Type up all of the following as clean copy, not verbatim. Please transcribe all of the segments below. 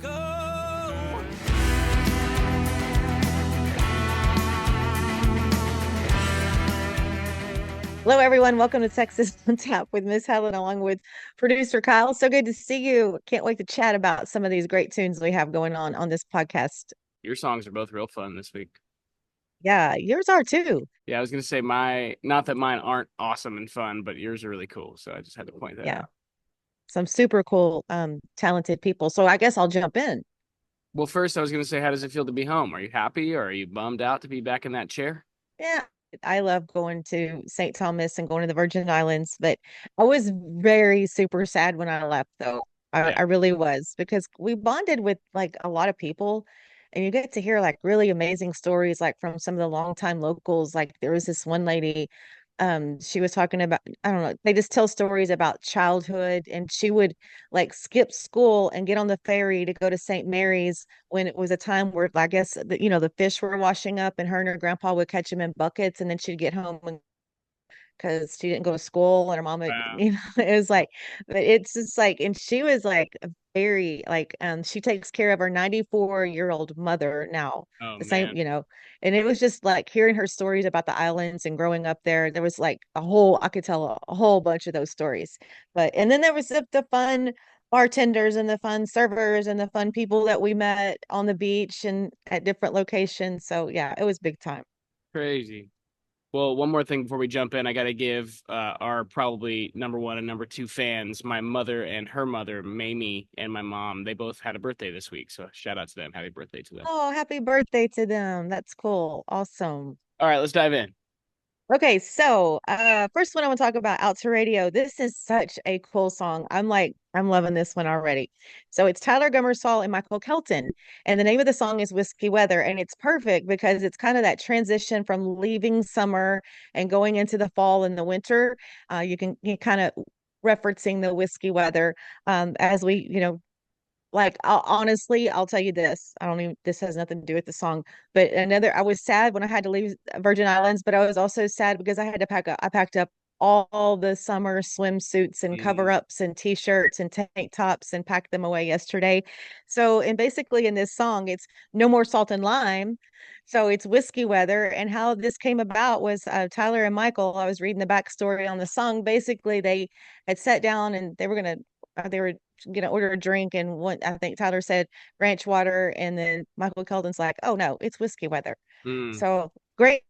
Go. Hello, everyone. Welcome to Texas on Tap with Miss Helen, along with producer Kyle. So good to see you. Can't wait to chat about some of these great tunes we have going on this podcast. Your songs are both real fun this week. Yeah, yours are too. Yeah, I was gonna say not that mine aren't awesome and fun, but yours are really cool. So I just had to point that Yeah, out. some super cool, talented people. So I guess I'll jump in. Well, first I was gonna say, how does it feel to be home? Are you happy or are you bummed out to be back in that chair? Yeah, I love going to St. Thomas and going to the Virgin Islands, but I was very super sad when I left, though. I, Yeah. I really was because we bonded with like a lot of people, and you get to hear like really amazing stories, like from some of the longtime locals. Like there was this one lady, she was talking about, I don't know, they just tell stories about childhood, and she would like skip school and get on the ferry to go to St. Mary's when it was a time where I guess the fish were washing up, and her grandpa would catch them in buckets, and then she'd get home and because she didn't go to school and her mom would, Wow. it was like, but it's just like, and she was like a very like, she takes care of her 94-year-old mother now, Oh the same, man. and it was just like hearing her stories about the islands and growing up there. There was like I could tell a whole bunch of those stories, and then there was the fun bartenders and the fun servers and the fun people that we met on the beach and at different locations. So yeah, it was big time. Crazy. Well, one more thing before we jump in, I got to give our probably number one and number two fans, my mother and her mother, Mamie, and my mom. They both had a birthday this week, so shout out to them. Happy birthday to them. Oh, happy birthday to them. That's cool. Awesome. All right, let's dive in. Okay, so first one I want to talk about Out to Radio. This is such a cool song. I'm loving this one already. So it's Tyler Gummersall and Michael Kelton. And the name of the song is Whiskey Weather. And it's perfect because it's kind of that transition from leaving summer and going into the fall and the winter. You kind of referencing the whiskey weather as we, like honestly, I'll tell you this. I don't even this has nothing to do with the song, but I was sad when I had to leave Virgin Islands, but I was also sad because I packed up all the summer swimsuits and Mm. cover-ups and t-shirts and tank tops and packed them away yesterday. So, and basically in this song, it's no more salt and lime. So it's whiskey weather. And how this came about was Tyler and Michael. I was reading the backstory on the song. Basically, they had sat down and they were gonna order a drink, and what I think Tyler said ranch water, and then Michael Keldon's like, oh no, it's whiskey weather. Mm. So great.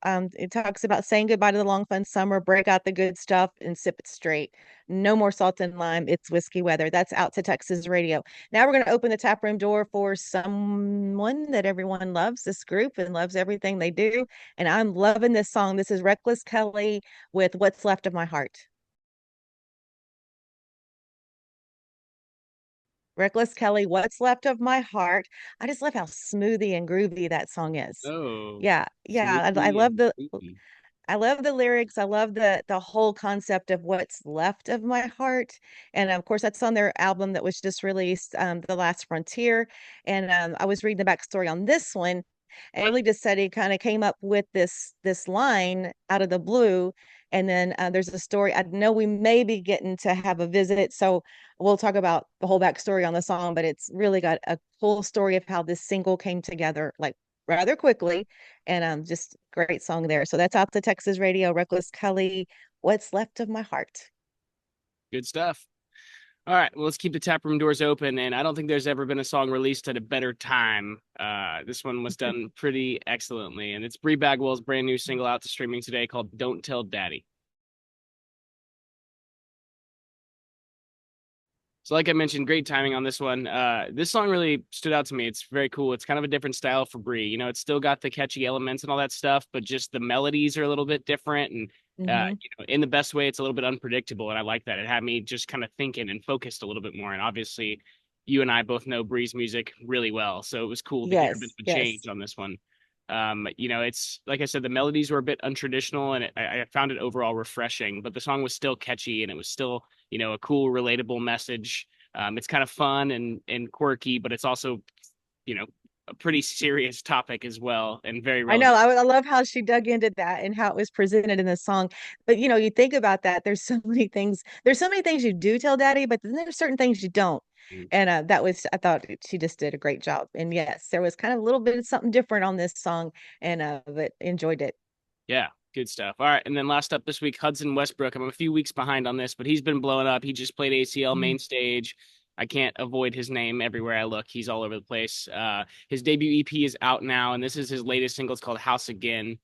It talks about saying goodbye to the long fun summer, break out the good stuff and sip it straight. No more salt and lime. It's whiskey weather. That's Out to Texas Radio. Now we're going to open the tap room door for someone that everyone loves, this group, and loves everything they do. And I'm loving this song. This is Reckless Kelly with What's Left of My Heart. Reckless Kelly, What's Left of My Heart. I just love how smoothie and groovy that song is. Oh, Yeah, yeah. smoothie and spooky. I love the lyrics. I love the whole concept of what's left of my heart. And of course, that's on their album that was just released, The Last Frontier. And I was reading the backstory on this one, and really just said he kind of came up with this line out of the blue. And then there's a story. I know we may be getting to have a visit, so we'll talk about the whole backstory on the song. But it's really got a cool story of how this single came together, like rather quickly, and just great song there. So that's Out to Texas Radio, Reckless Kelly, What's Left of My Heart. Good stuff. All right, well, let's keep the tap room doors open. And I don't think there's ever been a song released at a better time. This one was done pretty excellently. And it's Bree Bagwell's brand new single out to streaming today called Don't Tell Daddy. So, like I mentioned, great timing on this one. This song really stood out to me. It's very cool. It's kind of a different style for Brie. It's still got the catchy elements and all that stuff, but just the melodies are a little bit different. And Hmm. in the best way, it's a little bit unpredictable. And I like that. It had me just kind of thinking and focused a little bit more. And obviously, you and I both know Brie's music really well, so it was cool to hear a bit Yes, of a yes. change on this one. It's like I said, the melodies were a bit untraditional, and I found it overall refreshing. But the song was still catchy, and it was still, a cool, relatable message. It's kind of fun and quirky, but it's also, you know, a pretty serious topic as well, and very I know. relevant. I love how she dug into that and how it was presented in the song. But you think about that. There's so many things. There's so many things you do tell Daddy, but then there's certain things you don't. Mm. And that was, I thought she just did a great job. And yes, there was kind of a little bit of something different on this song, and but enjoyed it. Yeah, good stuff. All right, and then last up this week, Hudson Westbrook. I'm a few weeks behind on this, but he's been blowing up. He just played ACL Mhm. main stage. I can't avoid his name everywhere I look. He's all over the place. His debut EP is out now, and this is his latest single. It's called House Again.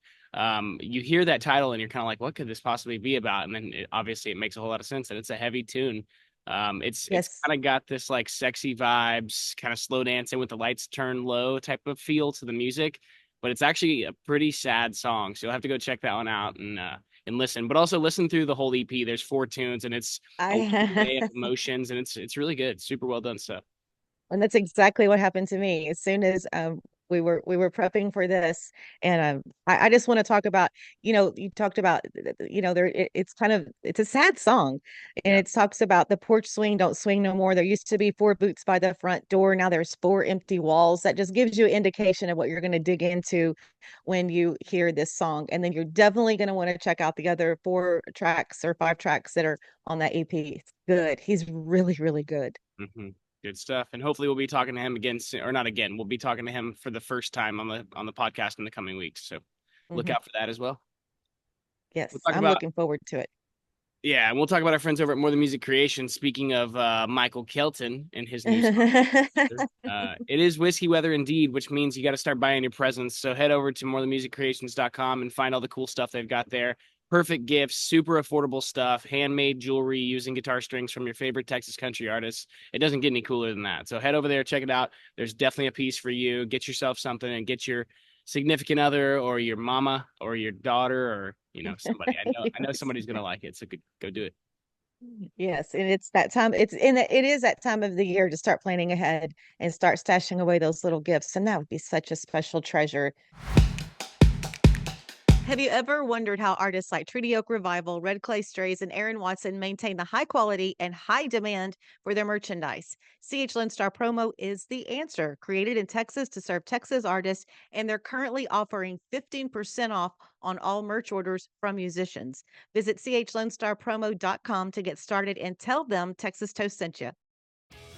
You hear that title, and you're kind of like, what could this possibly be about? And then obviously it makes a whole lot of sense, and it's a heavy tune. It's Yes. kind of got this like sexy vibes, kind of slow dancing with the lights turned low type of feel to the music, but it's actually a pretty sad song. So you'll have to go check that one out and listen. But also listen through the whole EP. There's 4 tunes, and it's a long I day of emotions, and it's really good. Super well done stuff. And that's exactly what happened to me. As soon as we were prepping for this, and I just want to talk about, you talked about, it's kind of, it's a sad song, and Yeah. it talks about the porch swing don't swing no more. There used to be 4 boots by the front door. Now there's 4 empty walls. That just gives you an indication of what you're going to dig into when you hear this song. And then you're definitely going to want to check out the other 4 tracks or 5 tracks that are on that EP. It's good. He's really, really good. hmm Good stuff. And hopefully we'll be talking to him again soon, or not again. We'll be talking to him for the first time on the podcast in the coming weeks. So look Mhm. out for that as well. We'll Yes, talk I'm about looking forward to it. Yeah, and we'll talk about our friends over at More Than Music Creation. Speaking of Michael Kelton and his new song. It is whiskey weather indeed, which means you got to start buying your presents. So head over to morethanmusiccreations.com and find all the cool stuff they've got there. Perfect gifts, super affordable stuff, handmade jewelry using guitar strings from your favorite Texas country artists. It doesn't get any cooler than that. So head over there, check it out. There's definitely a piece for you. Get yourself something and get your significant other or your mama or your daughter or somebody. I know Yes. somebody's gonna like it. So go do it. Yes, and it's that time. It is that time of the year to start planning ahead and start stashing away those little gifts, and that would be such a special treasure. Have you ever wondered how artists like Treaty Oak Revival, Red Clay Strays, and Aaron Watson maintain the high quality and high demand for their merchandise? CH Lone Star Promo is the answer. Created in Texas to serve Texas artists, and they're currently offering 15% off on all merch orders from musicians. Visit chlonestarpromo.com to get started and tell them Texas Toast sent you.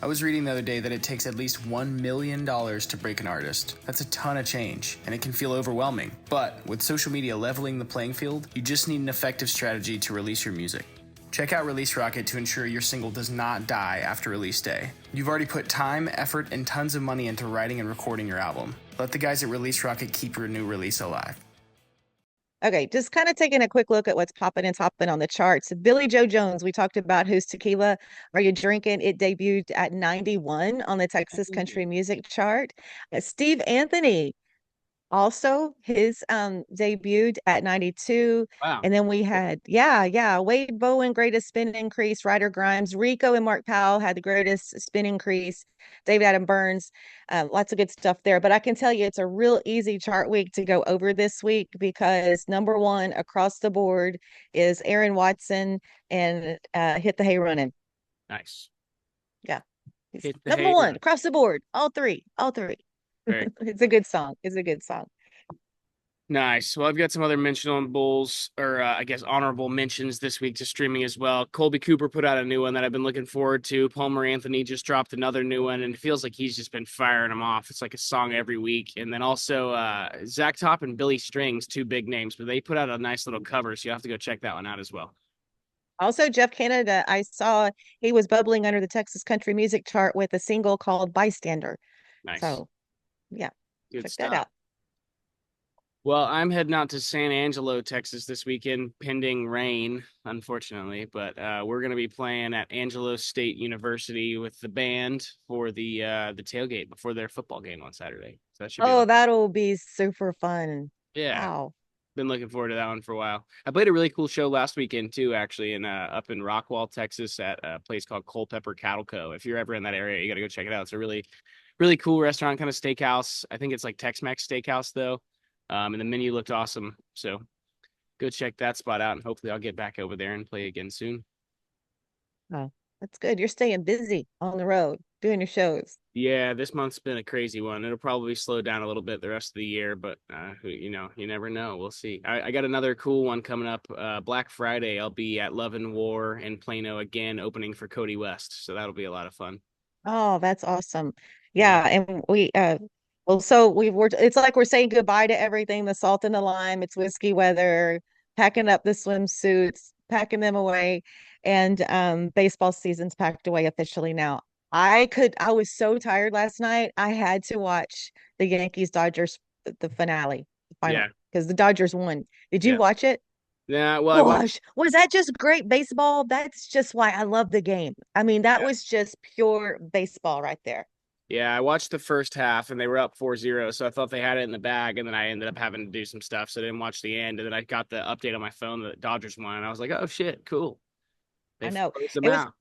I was reading the other day that it takes at least $1 million to break an artist. That's a ton of change, and it can feel overwhelming. But with social media leveling the playing field, you just need an effective strategy to release your music. Check out Release Rocket to ensure your single does not die after release day. You've already put time, effort, and tons of money into writing and recording your album. Let the guys at Release Rocket keep your new release alive. Okay, just kind of taking a quick look at what's popping and topping on the charts. Billy Joe Jones, we talked about Who's Tequila Are You Drinking? It debuted at 91 on the Texas Country Music Chart. Steve Anthony, also his debuted at 92. Wow. And then we had, yeah, Wade Bowen, greatest spin increase. Ryder Grimes, Rico and Mark Powell had the greatest spin increase. David Adam Burns, lots of good stuff there. But I can tell you it's a real easy chart week to go over this week because number one across the board is Aaron Watson and Hit the Hay Running. Nice. Yeah. He's Hit the number hay one run. across the board, all three, all three. Very It's a good song. It's a good song. nice. Well, I've got some other mentionables, or I guess honorable mentions this week to streaming as well. Colby Cooper put out a new one that I've been looking forward to. Palmer Anthony just dropped another new one, and it feels like he's just been firing them off. It's like a song every week. And then also Zach Top and Billy Strings, 2 big names, but they put out a nice little cover, so you have to go check that one out as well. Also, Jeff Canada, I saw he was bubbling under the Texas country music chart with a single called Bystander. Nice. So, yeah, Good check that stuff. out. Well, I'm heading out to San Angelo, Texas this weekend, pending rain, unfortunately. But we're going to be playing at Angelo State University with the band for the tailgate before their football game on Saturday. So that should be a Oh, lot. that'll be super fun. Yeah, Wow. been looking forward to that one for a while. I played a really cool show last weekend too, actually, in up in Rockwall, Texas, at a place called Culpeper Cattle Co. If you're ever in that area, you got to go check it out. It's a really, really cool restaurant, kind of steakhouse. I think it's like Tex-Mex steakhouse though. And the menu looked awesome. So go check that spot out, and hopefully I'll get back over there and play again soon. Oh, that's good. You're staying busy on the road doing your shows. Yeah, this month's been a crazy one. It'll probably slow down a little bit the rest of the year, but you never know. We'll see. I got another cool one coming up. Black Friday, I'll be at Love and War in Plano again, opening for Cody West. So that'll be a lot of fun. Oh, that's awesome. Yeah. Yeah, and well, so it's like we're saying goodbye to everything, the salt and the lime, it's whiskey weather, packing up the swimsuits, packing them away, and baseball season's packed away officially now. I was so tired last night. I had to watch the Yankees Dodgers the finale, the final, Yeah. because the Dodgers won. Did you Yeah. watch it? Yeah. Well, I watched. Gosh, was that just great baseball? That's just why I love the game. I mean, that Yeah. was just pure baseball right there. Yeah, I watched the first half and they were up 4-0, so I thought they had it in the bag, and then I ended up having to do some stuff, so I didn't watch the end. And then I got the update on my phone that the Dodgers won, and I was like, "Oh shit, cool! They I know. froze them It was out."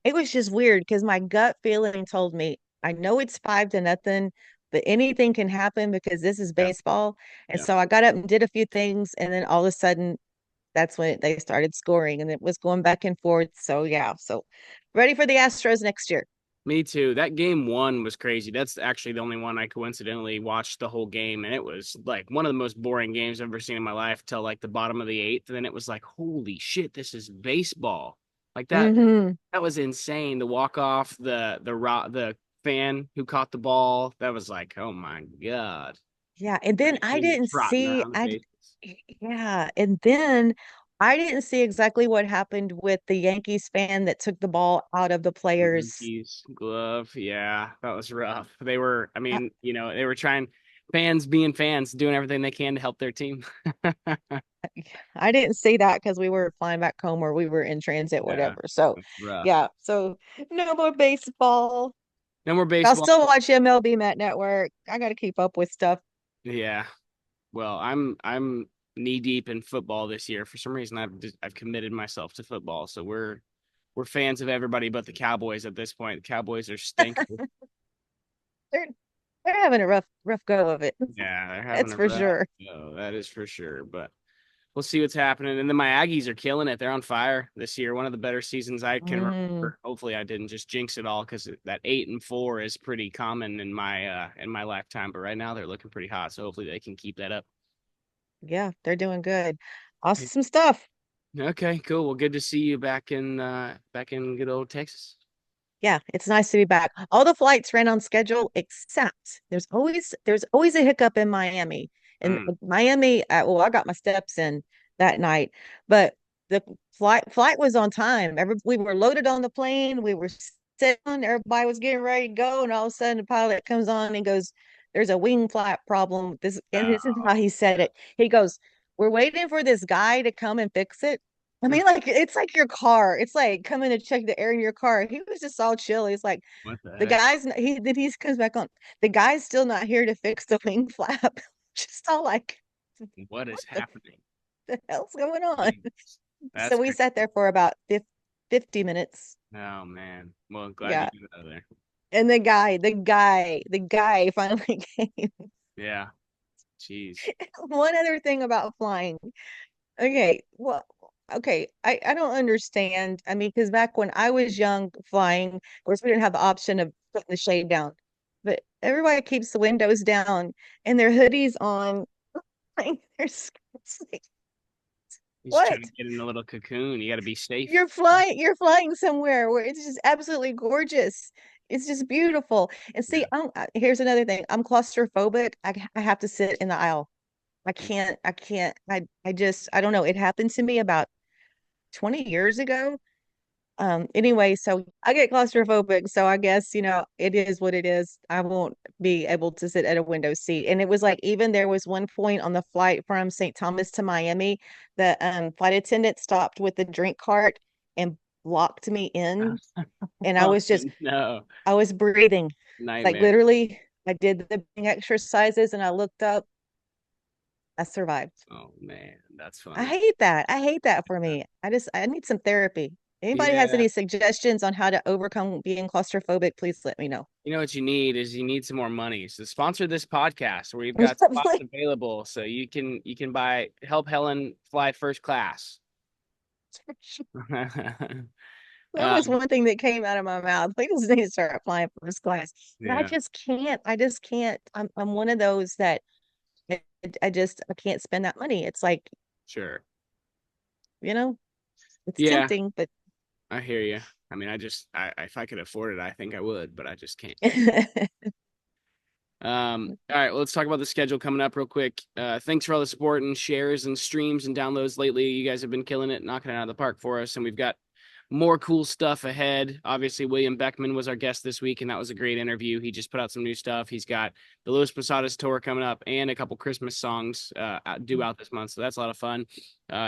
it was just weird because my gut feeling told me I know it's 5-0, but anything can happen because this is Yeah, baseball. And yeah. so I got up and did a few things, and then all of a sudden that's when they started scoring and it was going back and forth. So yeah, so ready for the Astros next year. Me too. That game one was crazy. That's actually the only one I coincidentally watched the whole game, and it was like one of the most boring games I've ever seen in my life till like the bottom of the eighth. And then it was like, holy shit, this is baseball. Like that. Hmm. That was insane. The walk off, the fan who caught the ball. That was like, oh my god. Yeah, and then I Him didn't trotting see around the I bases. yeah, and then I didn't see exactly what happened with the Yankees fan that took the ball out of the players. Yankees glove. Yeah, that was rough. They were, I I, mean, they were trying, fans being fans, doing everything they can to help their team. I didn't see that because we were flying back home or we were in transit, Yeah, whatever. So that's rough. yeah, so no more baseball. No more I'll baseball. still watch MLB Met Network. I got to keep up with stuff. Yeah. Well, I'm knee deep in football this year. For some reason, I've committed myself to football. So we're fans of everybody but the Cowboys at this point. The Cowboys are stinking. They're they're having a rough go of it. Yeah, they're having That's a for rough sure. go. That is for sure. But we'll see what's happening. And then my Aggies are killing it. They're on fire this year. One of the better seasons I can Mm, remember. Hopefully, I didn't just jinx it all because that 8-4 is pretty common in my lifetime. But right now, they're looking pretty hot. So hopefully, they can keep that up. yeah, they're doing good. Awesome stuff. Okay, cool. Well, good to see you back in good old Texas. Yeah, it's nice to be back. All the flights ran on schedule except there's always a hiccup in Miami. And Mm. Miami, well, I got my steps in that night, but the flight was on time. We were loaded on the plane. We were sitting, everybody was getting ready to go, and all of a sudden the pilot comes on and goes, "There's a wing flap problem." This is how Oh, he said it. He goes, "We're waiting for this guy to come and fix it." I mean, like it's like your car. It's like coming to check the air in your car. He was just all chill. He's like, what the the heck? guy's he then he comes back on. The guy's still not here to fix the wing flap. Just all like, What what is the, happening? the hell's going on? Jeez. So That's we crazy. sat there for about 50 minutes. Oh man. Well, glad you Yeah. got out of there. And the guy finally came. Yeah. Jeez. One other thing about flying. Okay, well, okay, I don't understand. I mean, because back when I was young flying, of course, we didn't have the option of putting the shade down, but everybody keeps the windows down and their hoodies on, like their skirts. Like, He's trying to what? get in a little cocoon. You got to be safe. You're flying somewhere where it's just absolutely gorgeous. It's just beautiful. And see, Yeah. here's another thing. I'm claustrophobic. I have to sit in the aisle. I don't know. It happened to me about 20 years ago. Anyway, so I get claustrophobic, so I guess, it is what it is. I won't be able to sit at a window seat. And it was like even there was one point on the flight from St. Thomas to Miami, the flight attendant stopped with the drink cart and locked me in. And Oh no. I was breathing. Like Nightmare. literally, I did the breathing exercises and I looked up, I survived. Oh man, that's I funny. hate that. I hate that for me. I need some therapy. Anybody has Yeah. any suggestions on how to overcome being claustrophobic, please let me know. You know what you need is you need some more money. So sponsor this podcast where you've got spots available so you can buy help Helen fly first class. That was one thing that came out of my mouth. We just need to start applying for this class. But I Yeah, just can't. I just can't. I'm one of those that I, I can't spend that money. It's like, sure. you know, it's Yeah, tempting, but I hear you. I mean, if I could afford it, I think I would, but I just can't. All right, well, let's talk about the schedule coming up real quick. Thanks for all the support and shares and streams and downloads lately. You guys have been killing it, knocking it out of the park for us, and we've got more cool stuff ahead. Obviously, William Beckman was our guest this week, and that was a great interview. He just put out some new stuff. He's got the Louis Posadas tour coming up and a couple Christmas songs due out this month, so that's a lot of fun.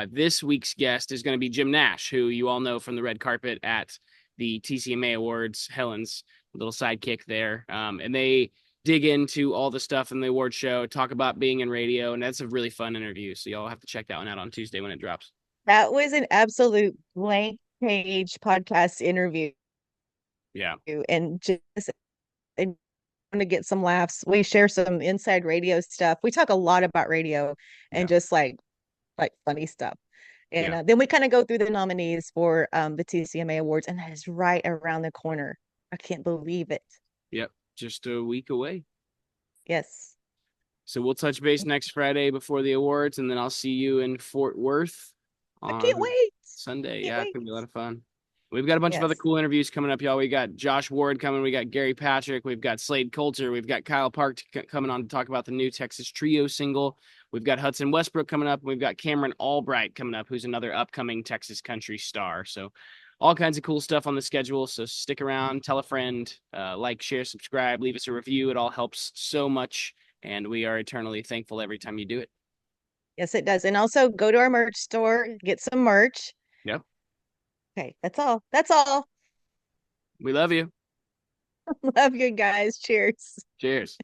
This week's guest is going to be Jim Nash, who you all know from the red carpet at the TCMA Awards, Helen's little sidekick there, and they dig into all the stuff in the award show, talk about being in radio, and that's a really fun interview. So y'all have to check that one out on Tuesday when it drops. that was an absolute blank page podcast interview. Yeah. And just and to get some laughs. We share some inside radio stuff. We talk a lot about radio and just like funny stuff. And then we kind of go through the nominees for the TCMA Awards, and that is right around the corner. I can't believe it. Yep. Just a week away. Yes. So we'll touch base next Friday before the awards, and then I'll see you in Fort Worth I can't wait. Sunday. Can't Yeah, wait. it's gonna be a lot of fun. We've got a bunch of other cool interviews coming up, y'all. We got Josh Ward coming. We got Gary Patrick. We've got Slade Coulter. We've got Kyle Park coming on to talk about the new Texas Trio single. We've got Hudson Westbrook coming up. And we've got Cameron Albright coming up, who's another upcoming Texas country star. So all kinds of cool stuff on the schedule. So stick around, tell a friend, like, share, subscribe, leave us a review. It all helps so much. And we are eternally thankful every time you do it. Yes, it does. And also go to our merch store, get some merch. Yep. Okay, that's all. That's all. We love you. Love you guys. Cheers. Cheers.